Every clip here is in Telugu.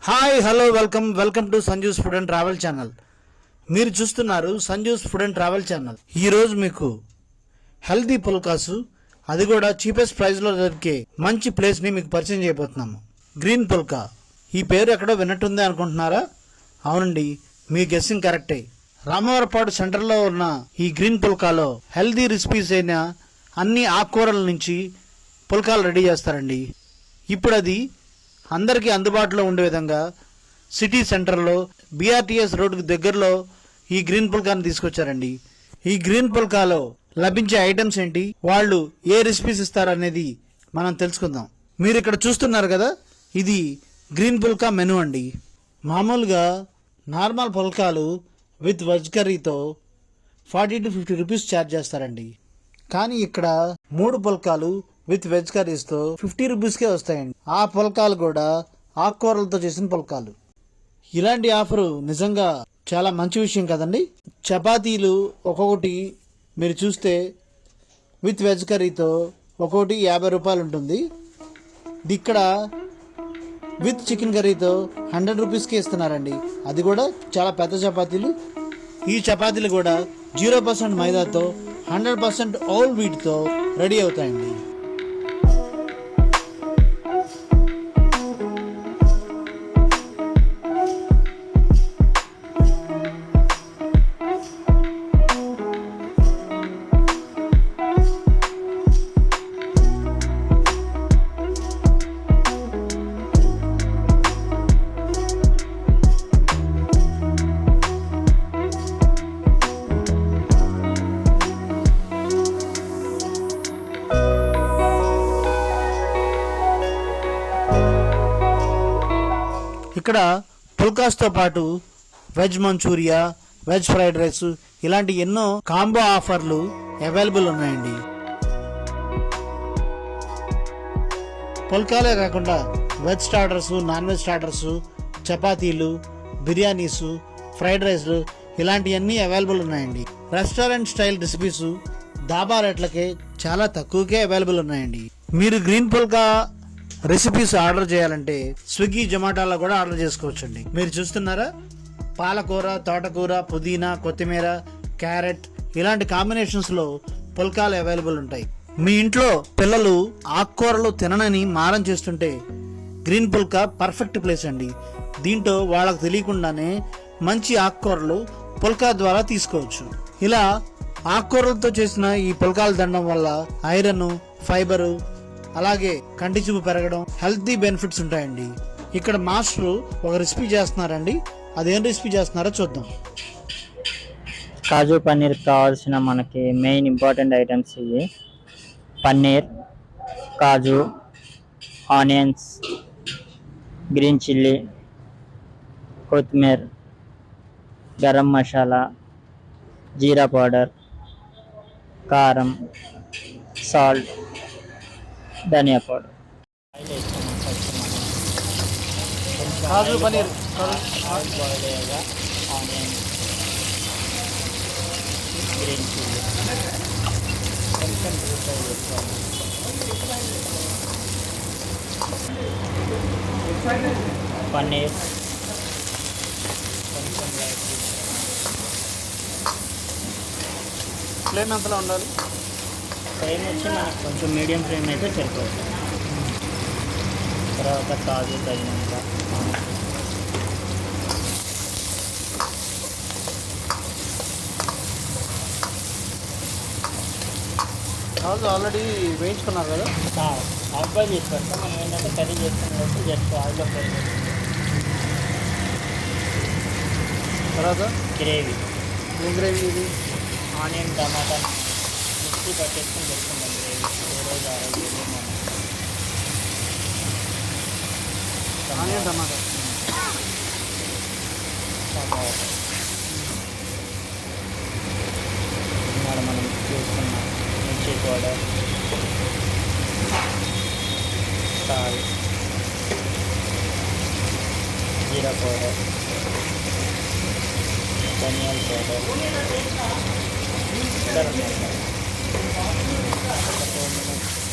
Hi hello welcome to Sanju's food and travel channel. మీరు చూస్తున్నారు Sanju's food and travel channel. ఈరోజు మీకు హెల్దీ పుల్కాసు, అది కూడా చీపెస్ట్ ప్రైస్లో దొరికే మంచి ప్లేస్ని మీకు పరిచయం చేయబోతున్నాము. గ్రీన్ పుల్కా. ఈ పేరు ఎక్కడో విన్నట్టుంది అనుకుంటున్నారా? అవునండి, మీ గెస్సింగ్ కరెక్టే. రామవరపాడు సెంటర్లో ఉన్న ఈ గ్రీన్ పుల్కాలో హెల్దీ రెసిపీస్ అయిన అన్ని ఆకుకూరల నుంచి పుల్కాలు రెడీ చేస్తారండి. ఇప్పుడు అది అందరికీ అందుబాటులో ఉండే విధంగా సిటీ సెంటర్లో బీఆర్టీఎస్ రోడ్డుకు దగ్గరలో ఈ గ్రీన్ పుల్కాని తీసుకొచ్చారండి. ఈ గ్రీన్ పుల్కాలో లభించే ఐటమ్స్ ఏంటి, వాళ్ళు ఏ రెసిపీస్ ఇస్తారనేది మనం తెలుసుకుందాం. మీరు ఇక్కడ చూస్తున్నారు కదా, ఇది గ్రీన్ పుల్కా మెనూ అండి. మామూలుగా నార్మల్ పుల్కాలు విత్ వెజ్ కర్రీతో 40 to 50 రూపీస్ ఛార్జ్ చేస్తారండి. కానీ ఇక్కడ 3 పుల్కాలు విత్ వెజ్ కర్రీస్తో 50 రూపీస్కే వస్తాయండి. ఆ పుల్కాలు కూడా ఆకుకూరలతో చేసిన పుల్కాలు. ఇలాంటి ఆఫరు నిజంగా చాలా మంచి విషయం కదండి. చపాతీలు ఒక్కొక్కటి మీరు చూస్తే విత్ వెజ్ కర్రీతో ఒక్కొక్కటి 50 రూపాయలు ఉంటుంది. ఇక్కడ విత్ చికెన్ కర్రీతో 100 రూపీస్కే ఇస్తున్నారండి. అది కూడా చాలా పెద్ద చపాతీలు. ఈ చపాతీలు కూడా 0% మైదాతో 100% హోల్ వీట్తో రెడీ అవుతాయండి. ఇక్కడ పుల్కాస్తో పాటు veg manchuria, veg fried rice ఇలాంటి ఎన్నో కాంబో ఆఫర్లు అవైలబుల్ ఉన్నాయండి. పుల్కాలే కాకుండా veg starters, non veg starters, చపాతీలు, బిర్యానీసు, ఫ్రైడ్ రైస్లు ఇలాంటివన్నీ అవైలబుల్ ఉన్నాయండి. రెస్టారెంట్ స్టైల్ రెసిపీస్ దాబా రేట్లకే చాలా తక్కువకే అవైలబుల్ ఉన్నాయండి. మీరు గ్రీన్ పుల్కా రెసిపీస్ ఆర్డర్ చేయాలంటే స్విగ్గీ, జొమాటోలో కూడా ఆర్డర్ చేసుకోవచ్చండి. మీరు చూస్తున్నారా, పాలకూర, తోటకూర, పుదీనా, కొత్తిమీర, క్యారెట్ ఇలాంటి కాంబినేషన్స్లో పుల్కాలు అవైలబుల్ ఉంటాయి. మీ ఇంట్లో పిల్లలు ఆకుకూరలు తిననని మారం చేస్తుంటే గ్రీన్ పుల్కా పర్ఫెక్ట్ ప్లేస్ అండి. దీంట్లో వాళ్ళకు తెలియకుండానే మంచి ఆకుకూరలు పుల్కా ద్వారా తీసుకోవచ్చు. ఇలా ఆకుకూరలతో చేసిన ఈ పుల్కాలు తినడం వల్ల ఐరన్, ఫైబరు, అలాగే కంటి చూపు పెరగడం, హెల్తీ బెనిఫిట్స్ ఉంటాయండి. ఇక్కడ మాస్టర్ ఒక రెసిపీ చేస్తున్నారండి. అదేం రెసిపీ చేస్తున్నారో చూద్దాం. కాజు పన్నీర్ కావాల్సిన మనకి మెయిన్ ఇంపార్టెంట్ ఐటమ్స్ ఇవి: పన్నీర్, కాజు, ఆనియన్స్, గ్రీన్ చిల్లీ, కొత్తిమీర, గరం మసాలా, జీరా పౌడర్, కారం, సాల్ట్, ధనియా పౌడర్. కాజు పన్నీర్ బాయిల్ అయ్యాక ఆనియన్, గ్రీన్ చిల్లీ కొంచెం ప్రిపేర్ చేసుకోవాలి. పన్నీర్ కొంచెం లైట్ ఫ్లేమ్ ఎంతలో ఉండాలి? ఫ్లేమ్ వచ్చి మనకు కొంచెం మీడియం ఫ్లేమ్ అయితే సరిపోతుంది. తర్వాత కాజు తగినంత, కాజు ఆల్రెడీ వేయించుకున్నారు కదా, హాఫ్ బాయిల్ చేసి పెడతాం. మనం ఏంటంటే కర్రీ చేసుకున్న వరకు జస్ట్ ఆయిల్లో ఫ్రై చేస్తాం. తర్వాత గ్రేవీ, ఏం గ్రేవీ ఇది? ఆనియన్, టమాటా మిక్సీ పట్టేసుకుని పెట్టుకుందాం. గ్రేవీ ఏ రోజు ఆ రోజు ఆనియన్, టమాటా, మనం చేసుకున్న మిర్చి పౌడర్, సాల్ట్, జీరా పౌడర్, ధనియాల పౌడర్, గరం మసాలా.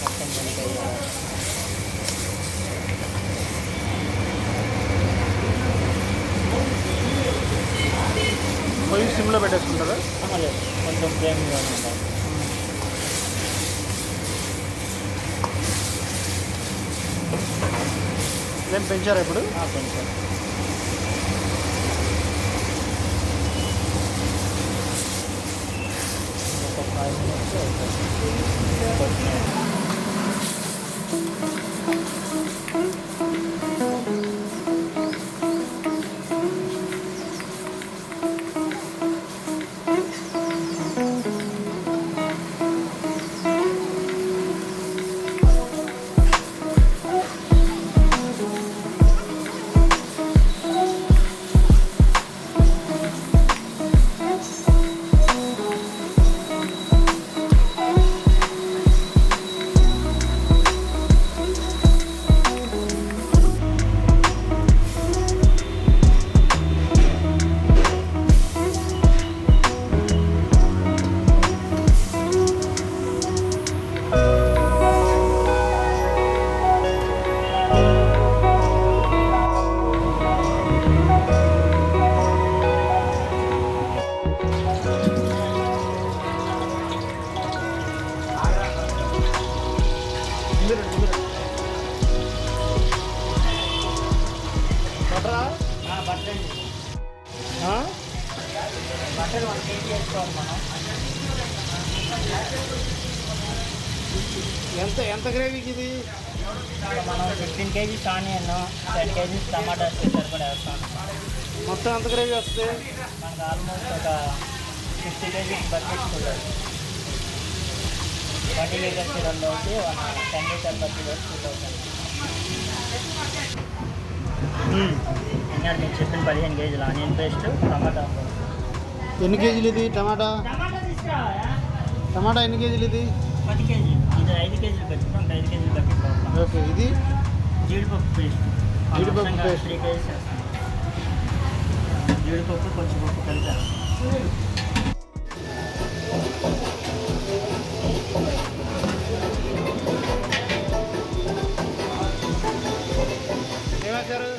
మొత్తం కలిపి సిమ్లో పెట్టేసుకుంటారా? లేదు, కొంచెం ఫ్లేమ్లో ఉంటాయి. ఫ్లేమ్ పెంచారా ఇప్పుడు? కొంచెం ఒక 5 minutes అవుతుంది. బటరా? బట్టలు బట్టలు 1 kg వేసుకోవాలి మనం. ఎంత గ్రేవీకి ఇది? మనం 15 kgs ఆనియన్, 10 kgs టమాటా వేస్తే సరిపడా వేస్తాం. మొత్తం ఎంత గ్రేవీ వస్తుంది? మనకు ఆల్మోస్ట్ ఒక 50 kgs బట్టేసుకుంటారు. 20 లీటర్స్ 2 అవుతాయి, 10 లీటర్ బట్టి 2,000. ఇంకా నేను చెప్పిన 15 kgs ఆనియన్ పేస్ట్, టమాటా. ఎన్ని కేజీలు ఇది టమాటా? టమాటా ఎన్ని కేజీలు ఇది? 10 kg. ఇది 5 kgs పెట్టుకుంటాం, 5 kgs పెట్టుకుంటాం. ఓకే. ఇది జీడిపప్పు పేస్ట్, జీడిపప్పు పేస్ట్ 3 kgs వేస్తాం. జీడిపప్పు కొంచెం పప్పు కలిపాను. ఏమేశారు?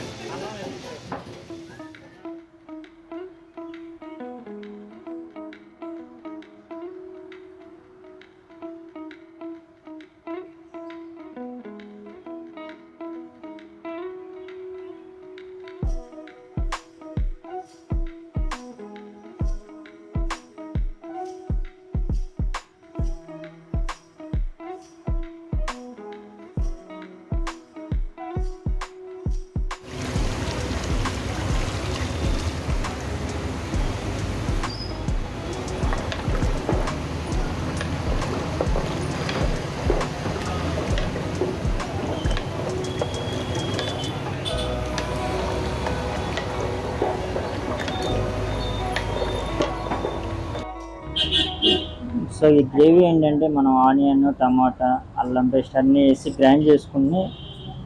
సో ఈ గ్రేవీ ఏంటంటే మనం ఆనియన్, టమాటా, అల్లం పేస్ట్ అన్నీ వేసి గ్రైండ్ చేసుకుని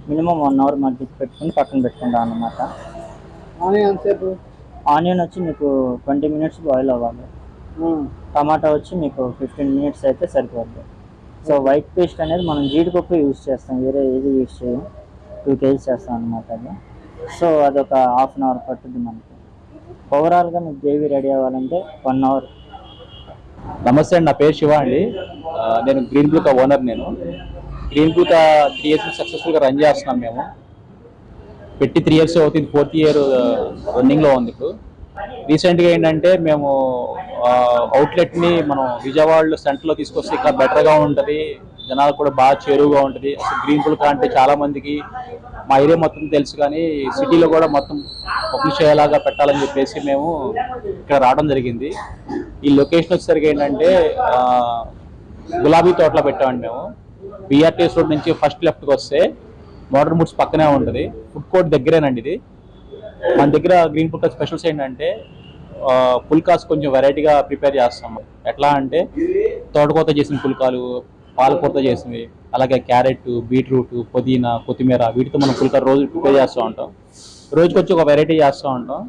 మినిమం 1 hour మధ్యకి పెట్టుకుని పక్కన పెట్టుకుంటాం అన్నమాట. ఆనియన్ సేపు? ఆనియన్ వచ్చి మీకు 20 minutes బాయిల్ అవ్వాలి. టమాటా వచ్చి మీకు 15 minutes అయితే సరిపోద్ది. సో వైట్ పేస్ట్ అనేది మనం జీడిపప్పు యూజ్ చేస్తాం, వేరే ఏది యూజ్ చేయం. 2 kgs చేస్తాం అన్నమాట అది. సో అదొక 1/2 hour పట్టుద్ది మనకి. ఓవరాల్గా మీకు గ్రేవీ రెడీ అవ్వాలంటే 1 hour. నమస్తే అండి, నా పేరు శివ అండి. నేను గ్రీన్ బ్లూకా ఓనర్. నేను గ్రీన్ బ్లూకా 3 years సక్సెస్ఫుల్గా రన్ చేస్తున్నాం. మేము పెట్టి 3 years అవుతుంది, 4th year రన్నింగ్లో ఉంది. ఇప్పుడు రీసెంట్గా ఏంటంటే మేము అవుట్లెట్ని మనం విజయవాడలో సెంటర్లో తీసుకొస్తే ఇక్కడ బెటర్గా ఉంటుంది, జనాలకు కూడా బాగా చేరువుగా ఉంటుంది. అసలు గ్రీన్ బ్లూకా అంటే చాలామందికి మా ఏరియా మొత్తం తెలుసు, కానీ సిటీలో కూడా మొత్తం పబ్లిష్ అయ్యేలాగా పెట్టాలని చెప్పేసి మేము ఇక్కడ రావడం జరిగింది. ఈ లొకేషన్ వచ్చేసరికి ఏంటంటే గులాబీ తోటలో పెట్టామండి మేము. బిఆర్టీఎస్ రోడ్ నుంచి ఫస్ట్ లెఫ్ట్కి వస్తే మోడర్న్ మూడ్స్ పక్కనే ఉంటుంది, ఫుడ్ కోర్ట్ దగ్గరేనండి ఇది. మన దగ్గర గ్రీన్ పుల్కా స్పెషల్స్ ఏంటంటే పుల్కాస్ కొంచెం వెరైటీగా ప్రిపేర్ చేస్తాము. ఎట్లా అంటే తోటకూరతో చేసిన పుల్కాలు, పాలకూరతో చేసినవి, అలాగే క్యారెట్, బీట్రూట్, పుదీనా, కొత్తిమీర, వీటితో మనం పుల్కా రోజు ప్రిపేర్ చేస్తూ ఉంటాం. రోజుకి వచ్చి ఒక వెరైటీ చేస్తూ ఉంటాం.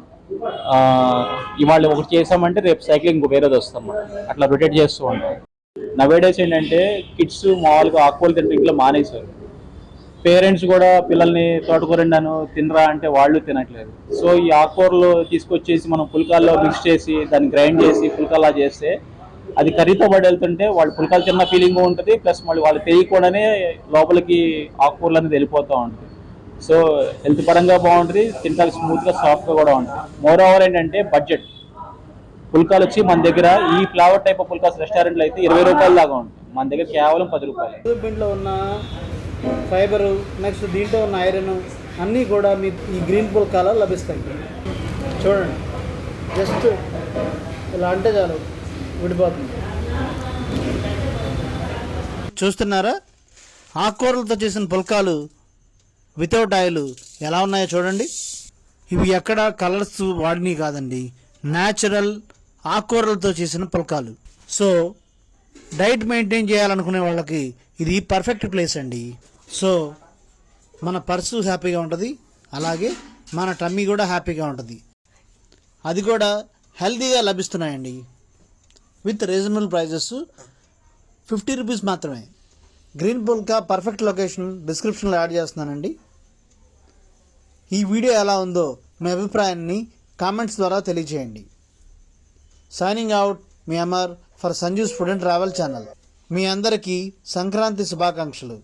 ఇవాళ ఒకటి చేసామంటే రేపు సైక్లింగ్ ఇంకో వేరేది వస్తాం, అట్లా రొటేట్ చేస్తూ ఉంటాం. నవేడేస్ ఏంటంటే కిడ్స్ మామూలుగా ఆకుకూరలు తింటే ఇంట్లో మానేశారు. పేరెంట్స్ కూడా పిల్లల్ని తోటకూరండాను తినరా అంటే వాళ్ళు తినట్లేదు. సో ఈ ఆకుకూరలు తీసుకొచ్చేసి మనం పుల్కాల్లో మిక్స్ చేసి దాన్ని గ్రైండ్ చేసి పుల్కాలా చేస్తే అది కర్రీతో పడి వెళ్తుంటే వాళ్ళు పుల్కాలు తిన్న ఫీలింగ్ ఉంటుంది, ప్లస్ మళ్ళీ వాళ్ళు తెలియకుండానే లోపలికి ఆకుకూరలు అనేది వెళ్ళిపోతూ ఉంటుంది. సో హెల్త్ పరంగా బాగుంటుంది, తింటానికి స్మూత్గా సాఫ్ట్గా కూడా ఉంటుంది. మోర్ ఓవర్ ఏంటంటే బడ్జెట్. పుల్కాలు వచ్చి మన దగ్గర ఈ ఫ్లేవర్ టైప్ ఆఫ్ పుల్కాస్ రెస్టారెంట్లో అయితే 20 రూపాయల దాకా ఉంటుంది, మన దగ్గర కేవలం 10 రూపాయలు. దీంట్లో ఉన్న ఫైబరు, నెక్స్ట్ దీంట్లో ఉన్న ఐరన్ అన్నీ కూడా మీకు ఈ గ్రీన్ పుల్కాలో లభిస్తాయి. చూడండి, జస్ట్ ఇలా అంటే చాలు విడిపోతుంది. చూస్తున్నారా, ఆకుకూరలతో చేసిన పుల్కాలు వితౌట్ ఆయిల్ ఎలా ఉన్నాయో చూడండి. ఇవి ఎక్కడ కలర్స్ వాడిని కాదండి, న్యాచురల్ ఆకుకూరలతో చేసిన పుల్కాలు. సో డైట్ మెయింటైన్ చేయాలనుకునే వాళ్ళకి ఇది పర్ఫెక్ట్ ప్లేస్ అండి. సో మన పర్సు హ్యాపీగా ఉంటుంది, అలాగే మన టమ్మీ కూడా హ్యాపీగా ఉంటుంది. అది కూడా హెల్తీగా లభిస్తున్నాయండి విత్ రీజనబుల్ ప్రైజెస్. 50 రూపీస్ మాత్రమే. గ్రీన్ పుల్కా పర్ఫెక్ట్ లొకేషన్ డిస్క్రిప్షన్లో యాడ్ చేస్తున్నానండి. ఈ వీడియో ఎలా ఉందో మీ అభిప్రాయాన్ని కామెంట్స్ ద్వారా తెలియజేయండి. సైనింగ్ అవుట్, మీ Amar for Sanju's food and travel channel. మీ అందరికీ సంక్రాంతి శుభాకాంక్షలు.